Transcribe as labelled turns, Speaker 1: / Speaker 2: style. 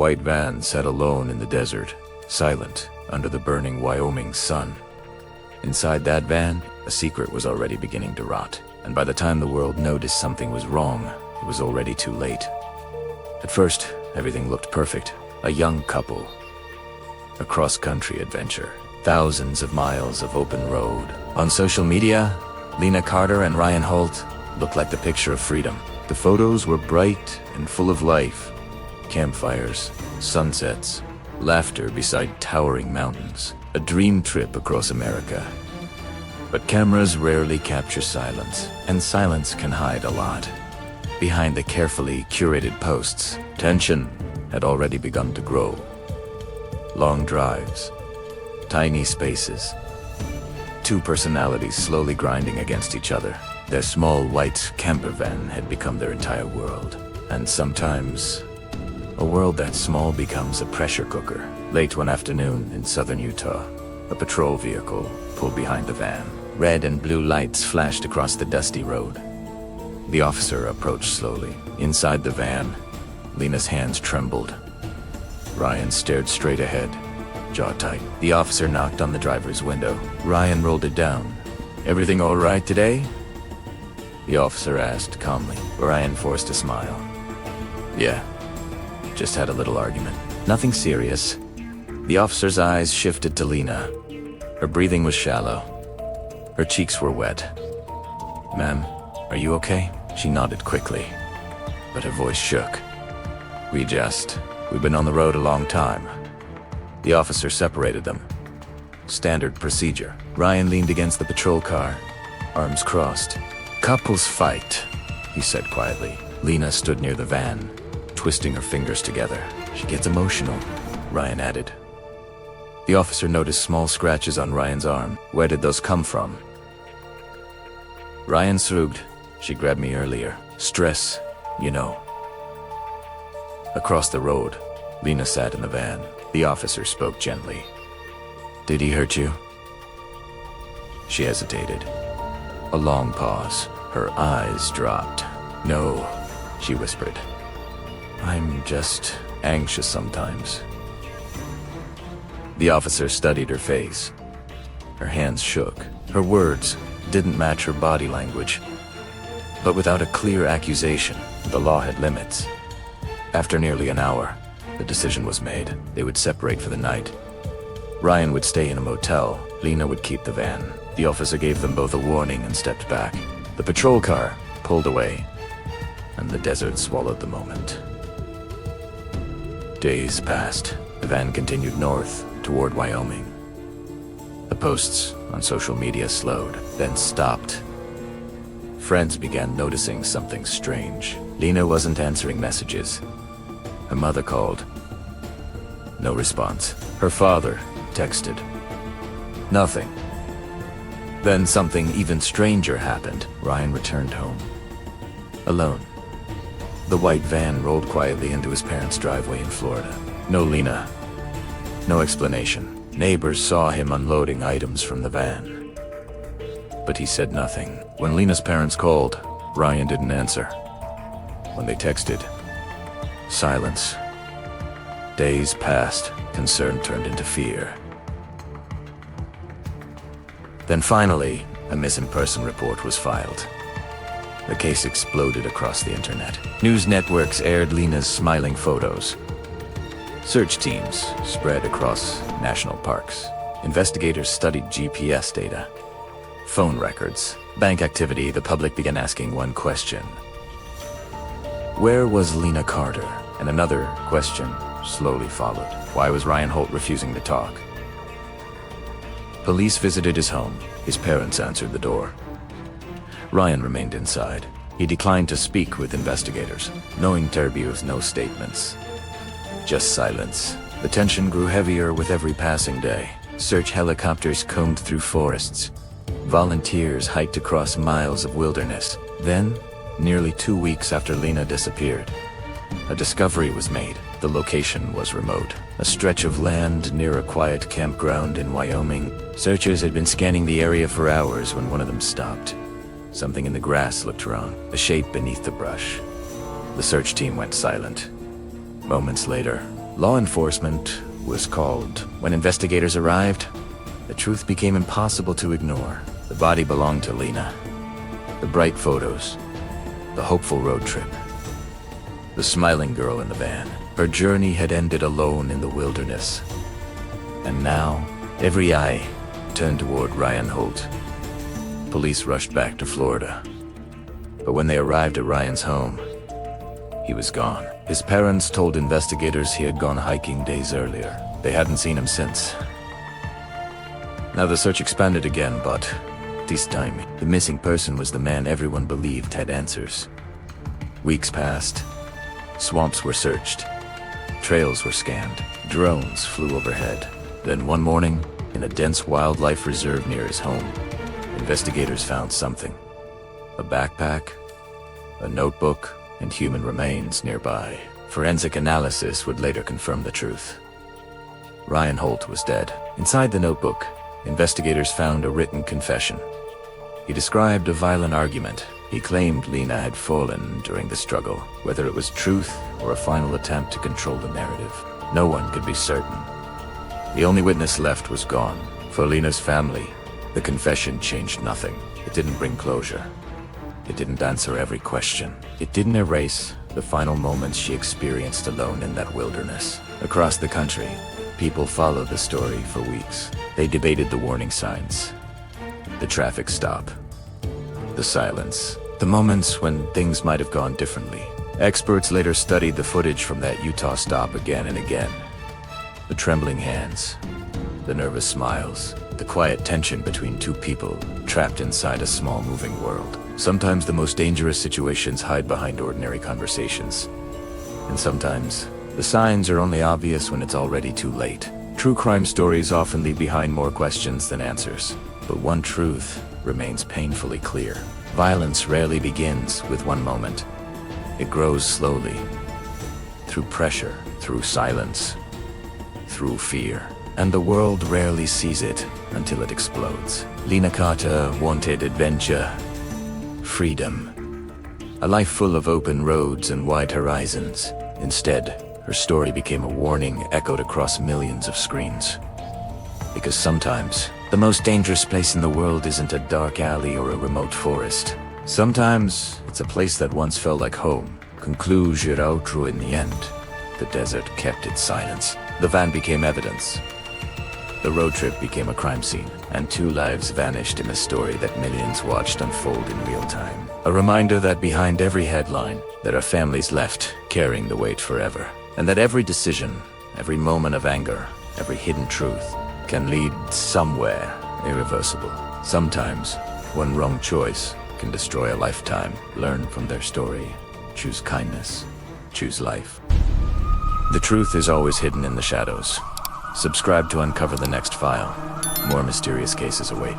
Speaker 1: white van sat alone in the desert, silent under the burning Wyoming sun. Inside that van, a secret was already beginning to rot, and by the time the world noticed something was wrong, it was already too late. At first, everything looked perfect. A young couple, a cross-country adventure, thousands of miles of open road. On social media, Lena Carter and Ryan Holt looked like the picture of freedom. The photos were bright and full of life. Campfires, sunsets, laughter beside towering mountains. A dream trip across America. But cameras rarely capture silence, and silence can hide a lot. Behind the carefully curated posts, tension had already begun to grow. Long drives, tiny spaces, two personalities slowly grinding against each other. Their small white camper van had become their entire world. And sometimes, a world that small becomes a pressure cooker. Late one afternoon in southern Utah, a patrol vehicle pulled behind the van. Red and blue lights flashed across the dusty road. The officer approached slowly. Inside the van, Lena's hands trembled. Ryan stared straight ahead, jaw tight. The officer knocked on the driver's window. Ryan rolled it down. "Everything all right today?" The officer asked calmly. Ryan forced a smile. "Yeah, just had a little argument. Nothing serious." The officer's eyes shifted to Lena. Her breathing was shallow. Her cheeks were wet. "Ma'am, are you okay?" She nodded quickly, but her voice shook. We've been on the road a long time." The officer separated them. Standard procedure. Ryan leaned against the patrol car, arms crossed. "Couples fight," he said quietly. Lena stood near the van, twisting her fingers together. "She gets emotional," Ryan added. The officer noticed small scratches on Ryan's arm. "Where did those come from?" Ryan shrugged. "She grabbed me earlier. Stress, you know." Across the road, Lena sat in the van. The officer spoke gently. "Did he hurt you?" She hesitated. A long pause. Her eyes dropped. "No," she whispered. "I'm just anxious sometimes." The officer studied her face. Her hands shook. Her words didn't match her body language. But without a clear accusation, the law had limits. After nearly an hour, the decision was made. They would separate for the night. Ryan would stay in a motel. Lena would keep the van. The officer gave them both a warning and stepped back. The patrol car pulled away, and the desert swallowed the moment. Days passed. The van continued north toward Wyoming. The posts on social media slowed, then stopped. Friends began noticing something strange. Lena wasn't answering messages. Her mother called. No response. Her father texted. Nothing. Then something even stranger happened. Ryan returned home. Alone. The white van rolled quietly into his parents' driveway in Florida. No Lena. No explanation. Neighbors saw him unloading items from the van. But he said nothing. When Lena's parents called, Ryan didn't answer. When they texted, silence. Days passed. Concern turned into fear. Then finally, a missing person report was filed. The case exploded across the internet. News networks aired Lena's smiling photos. Search teams spread across national parks. Investigators studied GPS data, phone records, bank activity. The public began asking one question. Where was Lena Carter? And another question slowly followed. Why was Ryan Holt refusing to talk? Police visited his home. His parents answered the door. Ryan remained inside. He declined to speak with investigators. No interviews, no statements. Just silence. The tension grew heavier with every passing day. Search helicopters combed through forests. Volunteers hiked across miles of wilderness. Then, nearly 2 weeks after Lena disappeared, a discovery was made. The location was remote. A stretch of land near a quiet campground in Wyoming. Searchers had been scanning the area for hours when one of them stopped. Something in the grass looked wrong, a shape beneath the brush. The search team went silent. Moments later, Law enforcement was called. When investigators arrived, the truth became impossible to ignore. The body belonged to Lena. The bright photos, the hopeful road trip, the smiling girl in the van. Her journey had ended alone in the wilderness. And now, every eye turned toward Ryan Holt. Police rushed back to Florida. But when they arrived at Ryan's home, he was gone. His parents told investigators he had gone hiking days earlier. They hadn't seen him since. Now the search expanded again, but this time, the missing person was the man everyone believed had answers. Weeks passed. Swamps were searched. Trails were scanned. Drones flew overhead. Then one morning, in a dense wildlife reserve near his home, investigators found something. A backpack, a notebook, and human remains nearby. Forensic analysis would later confirm the truth. Ryan Holt was dead. Inside the notebook, investigators found a written confession. He described a violent argument. He claimed Lena had fallen during the struggle, whether it was truth or a final attempt to control the narrative. No one could be certain. The only witness left was gone. For Lena's family, the confession changed nothing. It didn't bring closure. It didn't answer every question. It didn't erase the final moments she experienced alone in that wilderness. Across the country, people followed the story for weeks. They debated the warning signs, the traffic stop, the silence, the moments when things might have gone differently. Experts later studied the footage from that Utah stop again and again. The trembling hands, the nervous smiles, the quiet tension between two people trapped inside a small moving world. Sometimes the most dangerous situations hide behind ordinary conversations. And sometimes, the signs are only obvious when it's already too late. True crime stories often leave behind more questions than answers. But one truth remains painfully clear. Violence rarely begins with one moment. It grows slowly, through pressure, through silence, through fear. And the world rarely sees it until it explodes. Lena Carter wanted adventure, freedom, a life full of open roads and wide horizons. Instead, her story became a warning echoed across millions of screens. Because sometimes, the most dangerous place in the world isn't a dark alley or a remote forest. Sometimes, it's a place that once felt like home. Conclusion outro in the end. The desert kept its silence. The van became evidence. The road trip became a crime scene, and two lives vanished in a story that millions watched unfold in real time. A reminder that behind every headline, there are families left carrying the weight forever. And that every decision, every moment of anger, every hidden truth can lead somewhere irreversible. Sometimes, one wrong choice can destroy a lifetime. Learn from their story. Choose kindness. Choose life. The truth is always hidden in the shadows. Subscribe to uncover the next file. More mysterious cases await.